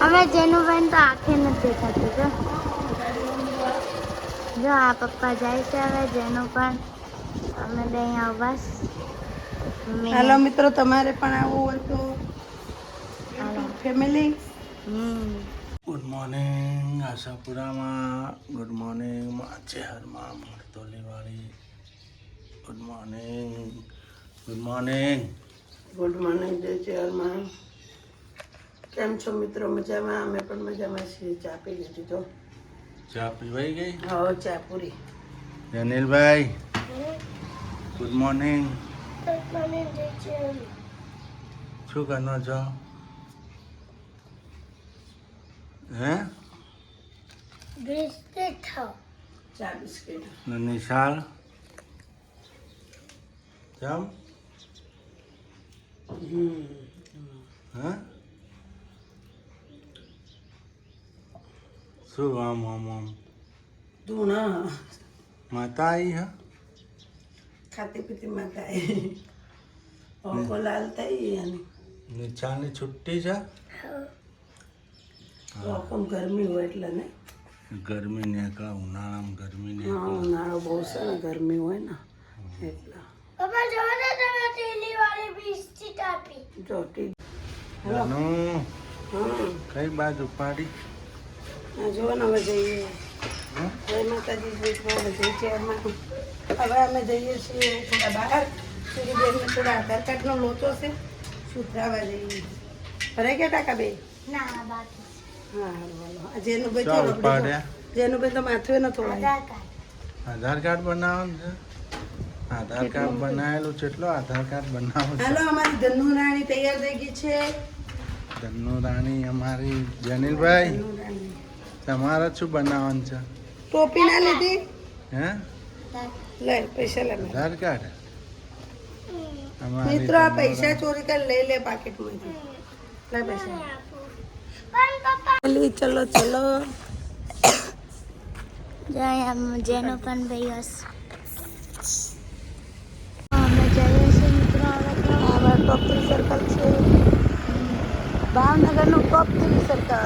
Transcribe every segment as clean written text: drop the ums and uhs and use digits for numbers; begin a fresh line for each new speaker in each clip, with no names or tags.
અમે જેનુભાઈ તો આંખે નથી દેખાતી જો આ પપ્પા જાય છે હવે જેનું પણ અમે બે અહીંયા બસ
હાલો મિત્રો, તમારે પણ આવવું હોય તો ફેમિલી.
ગુડ મોર્નિંગ આશાપુરામાં, ગુડ મોર્નિંગ માછેહરમાં મરતોલીવાળી, good morning, good morning,
good morning જય ચેરમાં. કેમ છો મિત્રો? મજામાં? અમે પણ મજામાં છીએ. ચા પી લીધી તો
ચા પીવાઈ ગઈ?
હા, ચા પૂરી.
અનિલભાઈ ગુડ મોર્નિંગ. શું કરનો છો? હે
ચા બિસ્કિટ.
નિશાળ કેમ? હે શું આમ આમ આમ
તું ના
માતા આવી હે?
ખાતી પીતી માતા ઓકો લાલ થઈ અને
નિશાળની છુટ્ટી છે?
ઓકો ગરમી હોય એટલે ને.
ગરમી નીકળે ઉનાળામાં, ગરમી
હા,
નીકળે.
ઉનાળો બહુ છે ને, ગરમી હોય ને એટલે. જોટી
જાનું
હા,
કઈ બાજુ પાડી?
આ જો ને હવે જઈએ. જય માતાજી, જય ચેરમાં. હવે અમે જઈએ છીએ થોડા બહાર. બેનને થોડા આધાર કાર્ડનો લોચો છે, સુધરાવા જઈએ. ભરાઈ ગયા ટાકા બે?
ના બાકી
હા, હાલો. આ જેનું ભાઈ
ચાલ
થોડું
પાડ્યા.
જેનું ભાઈ તો માથું ન થોડાય.
આધાર કાર્ડ બનાવવાનું છે? આધાર કાર્ડ બનાવેલું છે એટલો આધાર કાર્ડ બનાવો છે.
હાલો, અમારી ધનુ રાણી તૈયાર થઈ ગઈ છે.
ધનુ રાણી અમારી. જનીલભાઈ
ધનુ રાણી
તમારે શું બનાવવાનું છે?
ટોપી ના લીધી?
હે
લે પૈસા લે.
આધાર કાર્ડ અમારી
મિત્રો, આ
ધનુ
પૈસા ચોરી કરી લઈ લે પાકેટમાંથી. લે પૈસા. ચલો ચલો.
જો અહીંયા જેનું પણ ભાઈ હશે અમે જઈએ છીએ મિત્રો હવે તો
આ ટોપ 3 સર્કલ છે, ભાવનગરનું ટોપ 3 સર્કલ.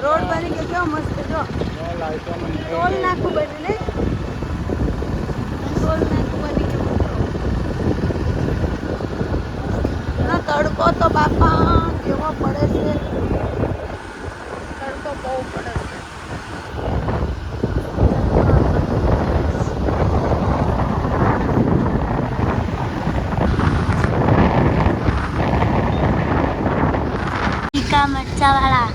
રોડ બની ગયો, કેવો મસ્ત. જો ટોલ નાકું બની ને, ટોલ નાકું બની ગયું. ના તડકો તો બાપા કેવો પડે છે, તડકો બહુ પડે છે.
તીખા મરચાવાળા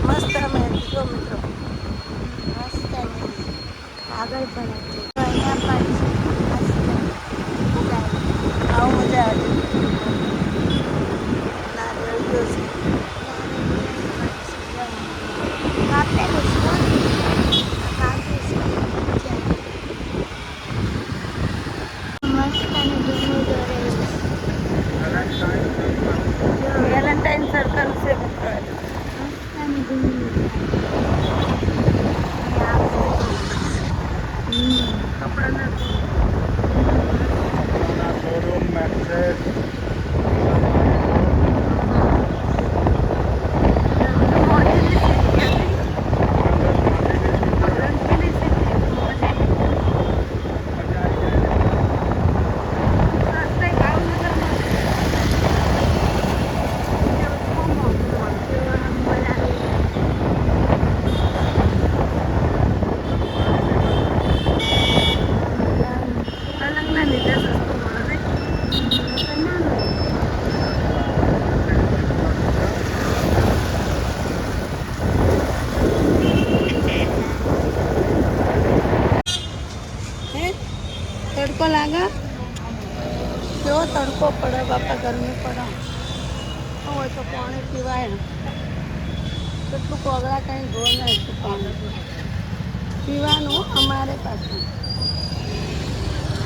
મસ્ત આગળ પણ હતું તો અહીંયા પણ
આવું મજા આવે. નારિયેળ જ્યુસ.
આપેલું મસ્ત અને જૂનું દોરેલું
વેલેન્ટાઇન સર્કલ છે.
મસ્ત અને જૂનું
કપડાના
શોરૂમ મેક્સેસ
તડકો લાગે, કેવો તડકો પડે બાપા, ગરમી પડે. હોય તો પાણી પીવાય ને, કેટલું કોગળા કંઈ ગોળ નહીં પાણી પીવાનું અમારે પાછું.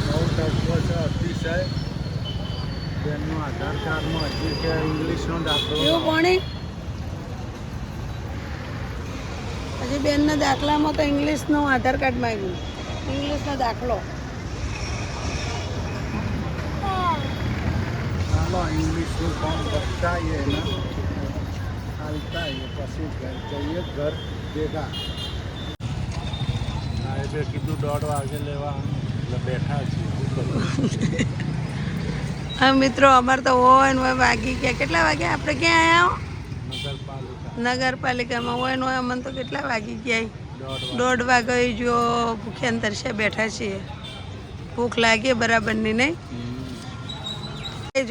બહુ તડકો છે અતિશય. બેનનું આધાર કાર્ડમાં હજી કે ઇંગ્લિશનો દાખલો
એવું પાણી હજી બેનના દાખલામાં તો ઇંગ્લિશનો આધાર કાર્ડ માંગ્યું, ઇંગ્લિશનો દાખલો.
ચાલો ઇંગ્લિશનું કામ પતાવીએ ને હાલતા પછી ઘર જઈએ, ઘર ભેગા. હા એટલે કીધું 1:30 વાગે લેવા એટલે બેઠા છીએ.
હા મિત્રો, અમારે તો હોય ને હોય વાગી ગયા. કેટલા વાગ્યા આપણે ક્યાં આવ્યા? નગરપાલિકામાં હોય ને હોય અમને તો કેટલા વાગી ગયા? 1:30 વાગે જો ભૂખ્યા તરસે બેઠા છીએ. ભૂખ લાગી બરાબરની નહીં?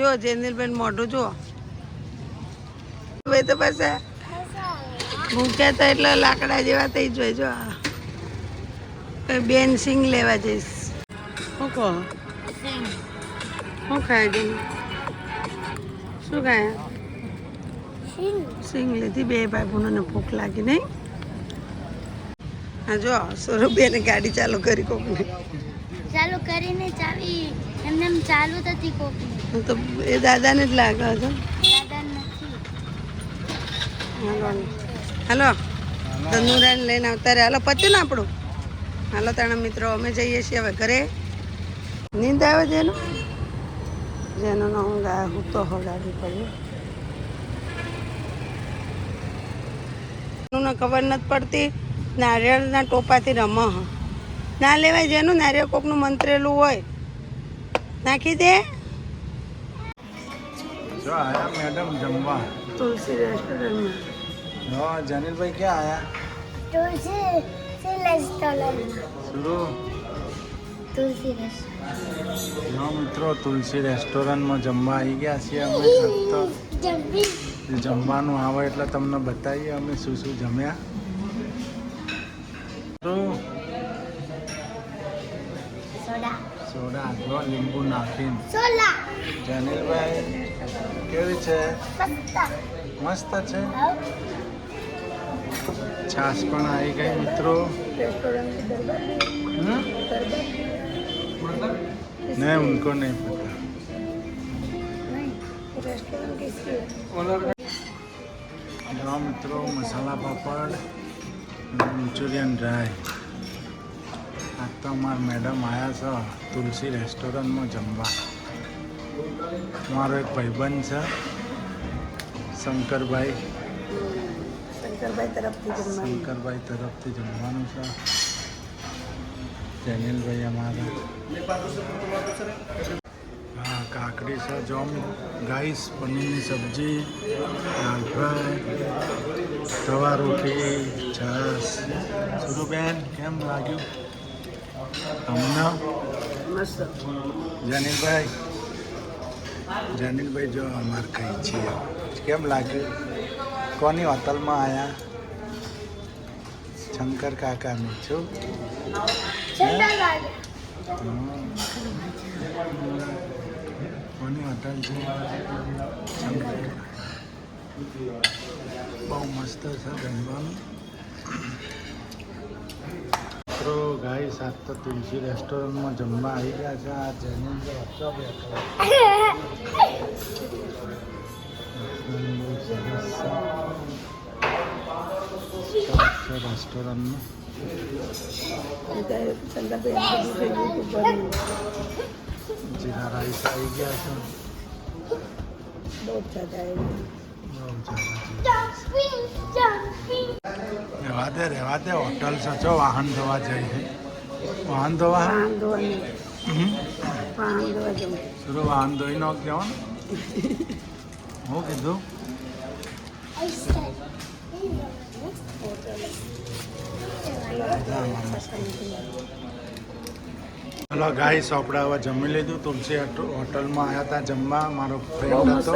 જો જેનિલબેન મોઢું જુઓ. ભાઈ તો પાછા ભૂખ્યા હતા એટલે લાકડા જેવા થઈ જોઈ. જો બેન સિંગ લેવા જઈશ. શું કહો? શું ખાય ગઈ? શું ખાયા? સિંગ લીધી. બે ભાઈ ભૂખ લાગી નહીં? હા જો સ્વરૂપબેને ગાડી ચાલુ કરી કોકને.
ચાલુ કરીને ચાવી એમને એમ ચાલુ થતી કોકની.
તો એ દાદાને જ લાગે હતો.
દાદા નથી.
હાલો ધનુરાને લઈને આવતા રહે. હાલો પત્યું ને આપણું. હાલો તાણા મિત્રો અમે જઈએ છીએ હવે ઘરે. નીંદ આવે જેનો હું ગા હું તો હડાવી પડ્યું. ખબર નથી પડતી. નારિયેળના ટોપાથી રમો ના લેવાય. જેનું નારિયેળ કોકનું મંત્રેલું હોય નાખી દે.
જો આયા મેડમ જમવા
તુલસી રેસ્ટોરન્ટમાં.
જો જનીલભાઈ ક્યાં આયા?
તુલસી રેસ્ટોરન્ટ.
શરૂ
તુલસી રેસ્ટોરન્ટ.
જો મિત્રો તુલસી રેસ્ટોરન્ટમાં જમવા આવી ગયા છીએ અમે. જમવાનું આવે એટલે તમને બતાવીએ અમે શું શું જમ્યા. સોડા જો લીંબુ નાખીને. જનીલભાઈ કેવી છે? મસ્ત છે. છાશ પણ આવી ગઈ મિત્રો. नहीं उनको नहीं पता. जो મિત્રો મસાલા પાપડ મંચુરિયન ડ્રાય. આ તો અમારા મેડમ આવ્યા છે તુલસી રેસ્ટોરન્ટમાં જમવા. મારો એક ભાઈબંધ છે શંકરભાઈ તરફથી જમવાનું છે. જનીલભાઈ અમારા. હા કાકડી છે. જો ગાઈસ પનીરની સબ્જી, દાળ ફ્રાય, તવા રોટી, છાશ. સુરુબેન કેમ લાગ્યું તમને?
મસ્ત.
જનીલભાઈ જો અમારે ખાઈ છીએ. કેમ લાગ્યું? કોની હોટલમાં આવ્યા? શંકર કાકાની. છું કોની હોટલ છે? બહુ મસ્ત છે જમવાનું. મિત્રો ગાઈસ આજ તો તુલસી રેસ્ટોરન્ટમાં જમવા આવી ગયા છે. આ જૈનેન્દ્ર વચ્ચે બેઠો રેસ્ટોરન્ટમાં. જીરા રાઈસ આવી ગયા છે. રહેવા દે હોટલ છે. જો વાહન ધોવા જઈએ. વાહન ધોવા શુરુ વાહન ધોઈ નો કહેવાનું. હું કીધું હલો ગાઈસ આપણે હવે જમી લીધું. તુલસી હોટલમાં આવ્યા હતા જમવા. મારો ફ્રેન્ડ હતો.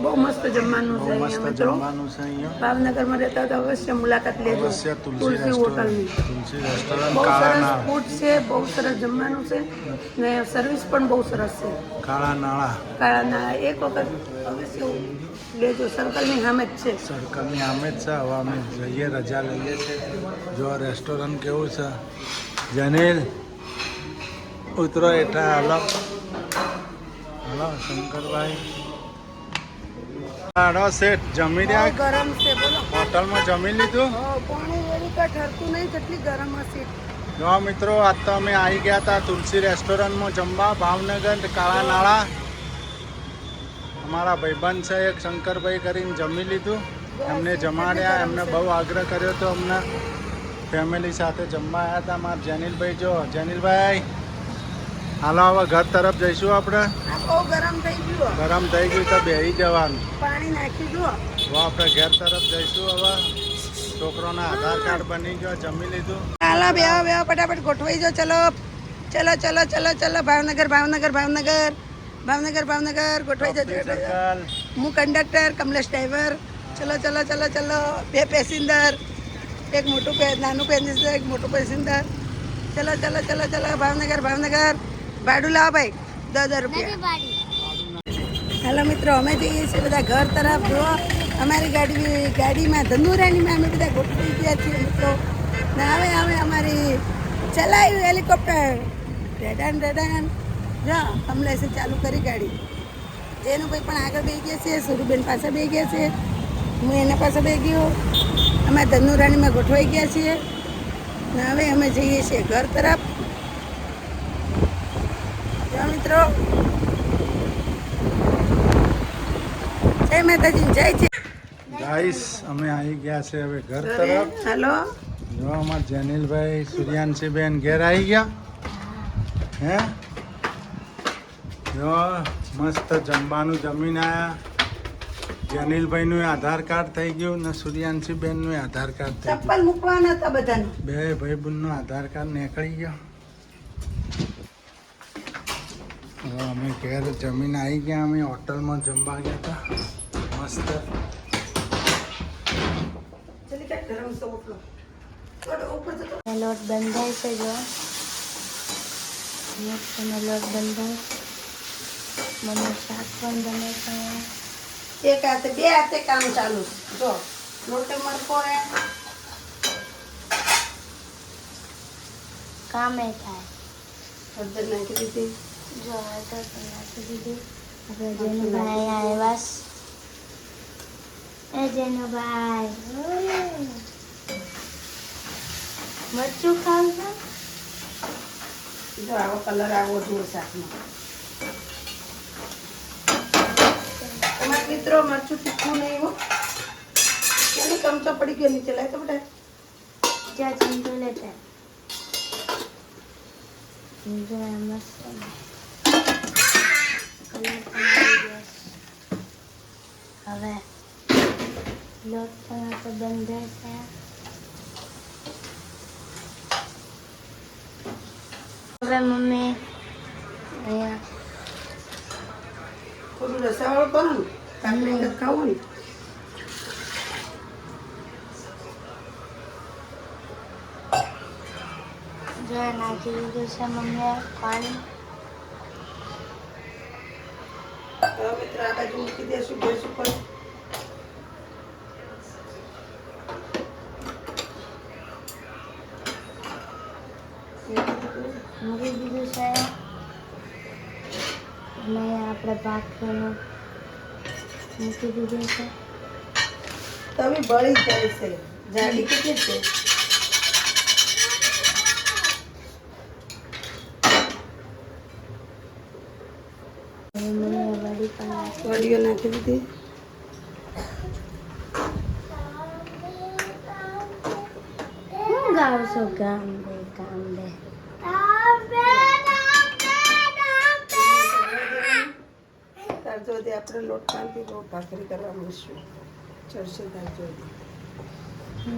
બહુ મસ્ત જમવાનું છે.
મસ્ત જમવાનું છે અહીંયા.
ભાવનગરમાં રહેતા તો અવશ્ય મુલાકાત લેજો.
અવશ્ય
તુલસી હોટલની.
તુલસી રેસ્ટોરન્ટ.
બહુ સરસ
કાળા
ફૂડ છે, બહુ સરસ જમવાનું છે ને સર્વિસ પણ બહુ સરસ છે.
કાળા
નાળા એક વખત અવશ્ય લેજો. સર્કલની સામે જ છે.
સર્કલની સામે જ છે. હવે અમે જઈએ, રજા લઈએ છીએ. જો રેસ્ટોરન્ટ કેવું છે. જનીલ ઉતરો હેઠા. હલો શંકરભાઈ. હાડો શેઠ જમી
બહુ
રહ્યા
ગરમ છે બોલો.
હોટલમાં જમી લીધું
પાણી વેરી કાંઈ ઠરતું નહીં, કેટલી ગરમ હશે.
જો મિત્રો આજ તો અમે આવી ગયા હતા તુલસી રેસ્ટોરન્ટમાં જમવા ભાવનગર કાળા નાળા. અમારા ભાઈબંધ છે એક શંકરભાઈ કરીને જમી લીધું. એમને જમાડ્યા, એમને બહુ આગ્રહ કર્યો હતો અમને ફેમિલી સાથે જમવા આવ્યા હતા. મારા જેનિલભાઈ જો જેનિલભાઈ હાલો હવે ઘર તરફ જઈશું આપણે.
આ બહુ ગરમ થઈ ગયું.
ગરમ થઈ ગયું તો બેસી જવાનું.
પાણી નાખી દો.
હવે આપણે ઘર તરફ જઈશું. હવે છોકરોના આધાર કાર્ડ બની ગયો, જમી લીધું.
હાલો બેહો બેહો ફટાફટ ગોઠવાઈ જાઓ. ચલો ચલો ચલો ચલો ચલો ભાવનગર ભાવનગર ભાવનગર ભાવનગર ભાવનગર ગોઠવાઈ જાઓ.
અંકલ
હું કંડક્ટર, કમલેશ ડ્રાઈવર. ચલો ચલો ચલો ચલો. 2 પેસેન્જર, એક મોટું નાનું પેસેન્જર, એક મોટું પેસેન્જર. ચલો ચલો ચલો ચલો ભાવનગર ભાવનગર. ભાડું લાવો ભાઈ, 10,000 રૂપિયા. હાલો મિત્રો, અમે જઈએ છીએ બધા ઘર તરફ. જુઓ અમારી ગાડીમાં ધનુરાણીમાં અમે બધા ગોઠવાઈ ગયા છીએ મિત્રો. ને હવે અમારી ચલાવ્યું હેલિકોપ્ટર ડેડાન ડેડાન. જો કમલેશે ચાલુ કરી ગાડી. જેનુભાઈ પણ આગળ બેસી ગયા છે, સુરુબેન પાસે બેસી ગયા છે, હું એના પાસે બેસી ગયો. અમે ધનુરાણીમાં ગોઠવાઈ ગયા છીએ ને હવે અમે જઈએ છીએ ઘર તરફ. જો મિત્રો, જય માતાજી, જય છે
ગાઈસ અમે આવી ગયા છે હવે ઘર તરફ.
હાલો.
જો અમારા જેનિલભાઈ સૂર્યાંશીબેન ઘેર આવી ગયા. હે જો મસ્ત જમવાનું જમીને આવ્યા. જેનિલભાઈનું આધાર કાર્ડ થઈ ગયું ને સૂર્યાંશીબેનનું આધાર કાર્ડ થઈ
ચપ્પલ મૂકવાના હતા બધાને.
ગયું. બે ભાઈબંધનું આધાર કાર્ડ નીકળી ગયો. હવે અમે ઘેર જમીને આવી ગયા. અમે હોટલમાં જમવા ગયા હતા મસ્ત.
જલ્દી કાઢ, ગરમ છે ઓટલો. ઉપર જતો.
લોટ બંધાય છે. જો મસ્તનો લોટ બંધાય. મને શાક પણ બને છે.
એક હાથે 2 હાથે કામ ચાલુ છે. જો લોટે મરકો રે
કામે થાય.
હળદર નાખી દીધી.
જો હળદર પણ નાખી દીધી. આપણે જેનુભાઈ આવ્યા છે. એ જેનુભાઈ મરચું ખાવ છો?
જો આવો કલર આવો જોઈએ શાકમાં. તમારા મિત્રો મરચું તીખું નહીં હો. ક્યાંની ચમચો પડી ગયો નીચે, લાય તો બેટા.
જ્યાં ચમચો લેતા જો આ મસ્ત કલર પણ આવી ગયો છે. હવે લોટ પણ આપણે બંધાય છે. હવે મમ્મી અહીંયા
થોડું રસાવાળું કરો ને, કાકડી નથી ખાવું ને.
જો નાખી દીધું છે મમ્મીએ પાણી.
હવે મિત્ર આ બાજુ મૂકી દેશું ગેસ ઉપર.
મૂકી દીધું છે અને આપણે ભાખરીનું મૂકી દીધું છે.
તવી બળી જાય છે. જાડી કેટલી છે?
હવે મમ્મીએ વડી પણ નાખી.
વડીઓ નાખી દીધી.
શું ગાવ છો? ગામ બે ગામ બે.
તાર જોડે આપણે લોટ બાંધી બહુ ભાખરી કરવા મળશું. ચડશે તાર જોડે.
હવે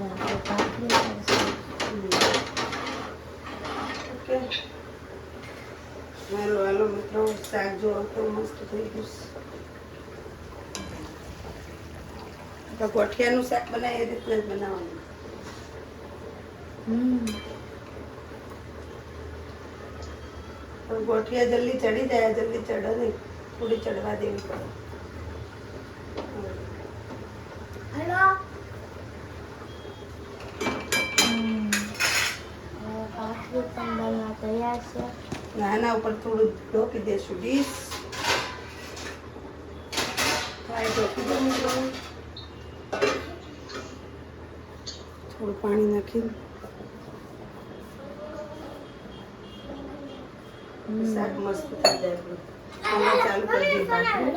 આપણે ભાખરી કરશું.
ઓકે. હાલો હાલો મિત્રો, શાક જો તો મસ્ત થઈ ગયું છે. ગોઠિયાનું શાક બનાવે એ રીતના જ બનાવવાનું. પણ ગોઠિયા જલ્દી ચડી જાય, જલ્દી ચડે નહીં, થોડી ચડવા દેવી પડે.
ભાખરી પણ બનવા તૈયાર છે.
આના ઉપર થોડું ઢોકી દેશું ડીશ. ફ્રાય ઢોકી દો મિત્રો. થોડું પાણી નાખીને શાક મસ્ત થઈ જાય આપણું. હવે ચાલુ કરી દઈએ ભાખરી.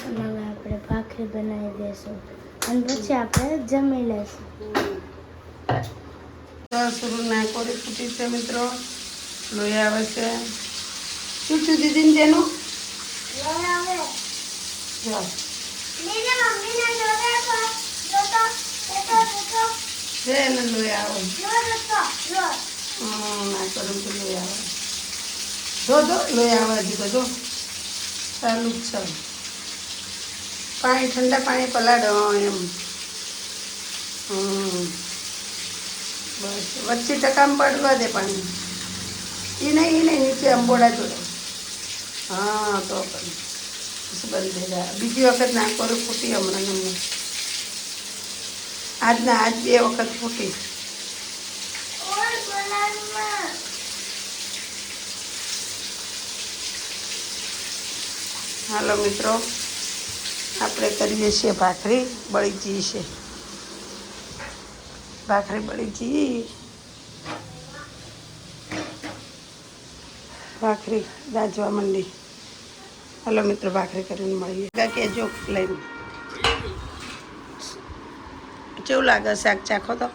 અને હવે આપણે ભાખરી બનાવી દઈશું અને પછી આપણે જમી લઈશું.
સુરુના કોરી ફૂટી છે મિત્રો. લોહી આવે છે. શું થયું દીદીને તેનું? જો છે એને લોહી આવે. ના કરું તો લોહી આવે. જો લોહી આવે હજી તો જો ચાલુ જ છે. પાણી ઠંડા પાણી પલાળો એમ. બસ વચ્ચે ટકામાં પડવા દે પાણી. એ નહીં નીચે અંબોડા જોડે. હા તો પણ બંધ થઈ જાય. બીજી વખત ના કરું ફૂટી હમણાં આજ 2 વખત ફૂટી. હાલો મિત્રો આપણે કરીએ છીએ ભાખરી બળીચી છે. ભાખરી બળીચી ભાખરી દાજવા માંડી. હાલો મિત્રો ભાખરી કરીને મળીએ. કેજો લઈને કેવું લાગે શાક ચાખો તો.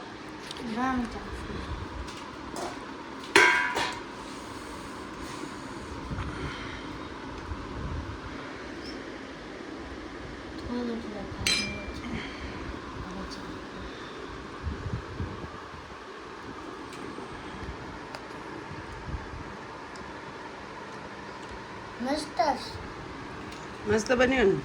મસ્ત બન્યું ને.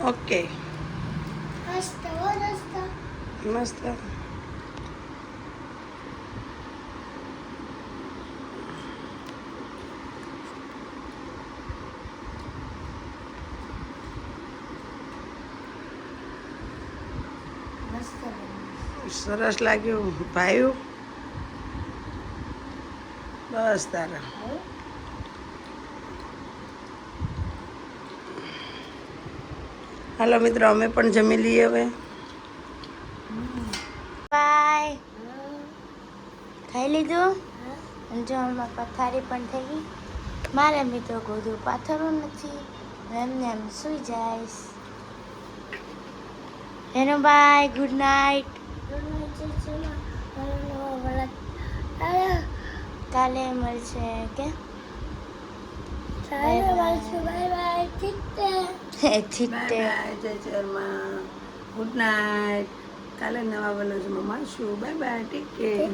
ઓકે મસ્ત. સરસ લાગ્યું ભાઈ. બસ તારા હાલો મિત્રો અમે પણ જમી લઈએ હવે.
બાય. ખાઈ લીધું અને જો આમાં પથારી પણ થઈ ગઈ. મારે મિત્રો ગોધું પાથરવું નથી. એમને એમ સુઈ જઈશ. એનો બાય. Good night. કાલે મળશે કે ઠીક છે.
જય શર્મા. Good night. કાલે નવા વલોજમાં મળશું. Bye bye. Take care.